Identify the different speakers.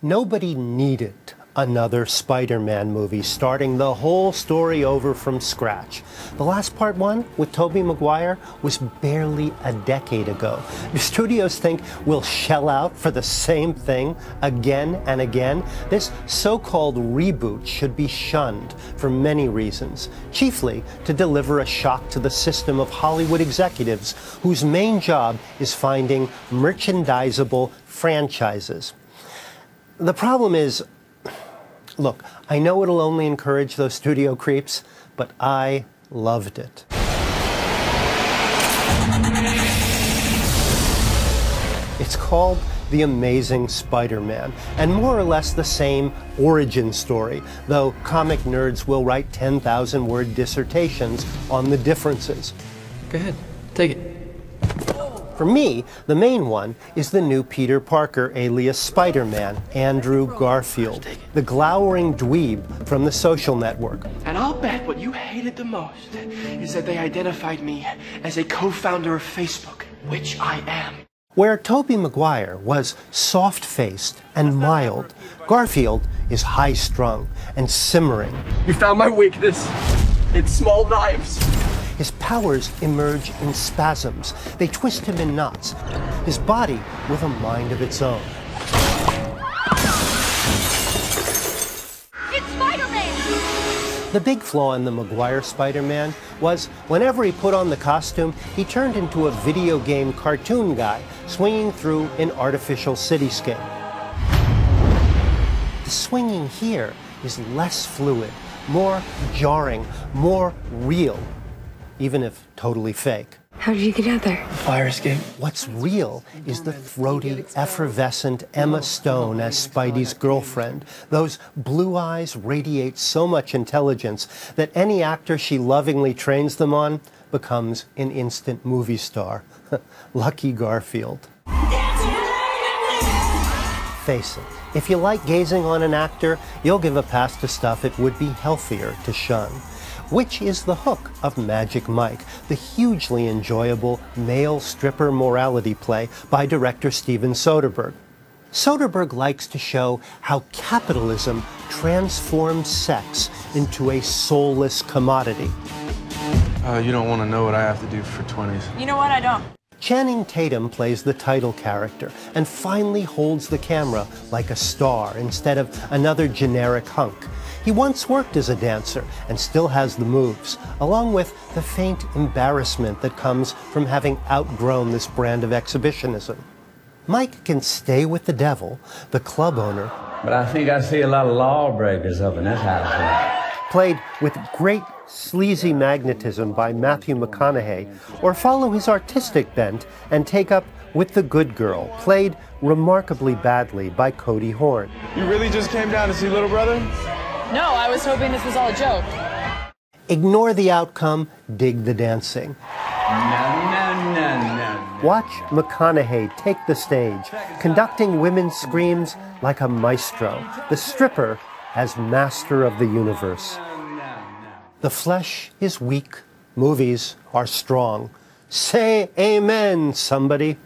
Speaker 1: Nobody needed another Spider-Man movie starting the whole story over from scratch. The last part one with Tobey Maguire was barely a decade ago. The studios think we'll shell out for the same thing again and again. This so-called reboot should be shunned for many reasons, chiefly to deliver a shock to the system of Hollywood executives whose main job is finding merchandisable franchises. The problem is, look, I know it'll only encourage those studio creeps, but I loved it. It's called The Amazing Spider-Man, and more or less the same origin story, though comic nerds will write 10,000-word dissertations on the differences.
Speaker 2: Go ahead, take it.
Speaker 1: For me, the main one is the new Peter Parker alias Spider-Man, Andrew Garfield, the glowering dweeb from The Social Network.
Speaker 3: And I'll bet what you hated the most is that they identified me as a co-founder of Facebook, which I am.
Speaker 1: Where Tobey Maguire was soft-faced and mild, Garfield is high-strung and simmering.
Speaker 3: You found my weakness. It's small knives.
Speaker 1: His powers emerge in spasms. They twist him in knots. His body with a mind of its own.
Speaker 4: It's Spider-Man!
Speaker 1: The big flaw in the Maguire Spider-Man was whenever he put on the costume, he turned into a video game cartoon guy swinging through an artificial cityscape. The swinging here is less fluid, more jarring, more real, even if totally fake.
Speaker 4: How did you get out there?
Speaker 3: Fire escape.
Speaker 1: What's real is the throaty, effervescent Emma Stone as Spidey's girlfriend. Those blue eyes radiate so much intelligence that any actor she lovingly trains them on becomes an instant movie star. Lucky Garfield. Face it, if you like gazing on an actor, you'll give a pass to stuff it would be healthier to shun. Which is the hook of Magic Mike, the hugely enjoyable male stripper morality play by director Steven Soderbergh. Soderbergh likes to show how capitalism transforms sex into a soulless commodity.
Speaker 5: You don't want to know what I have to do for 20s.
Speaker 4: You know what? I don't.
Speaker 1: Channing Tatum plays the title character and finally holds the camera like a star instead of another generic hunk. He once worked as a dancer and still has the moves, along with the faint embarrassment that comes from having outgrown this brand of exhibitionism. Mike can stay with the devil, the club owner,
Speaker 6: but I think I see a lot of lawbreakers up in this house.
Speaker 1: played with great sleazy magnetism by Matthew McConaughey, or follow his artistic bent and take up with the good girl, played remarkably badly by Cody Horn.
Speaker 5: You really just came down to see little brother?
Speaker 7: No, I was hoping this was all a joke.
Speaker 1: Ignore the outcome, dig the dancing. Watch McConaughey take the stage, conducting women's screams like a maestro, the stripper as master of the universe. The flesh is weak, movies are strong. Say amen, somebody.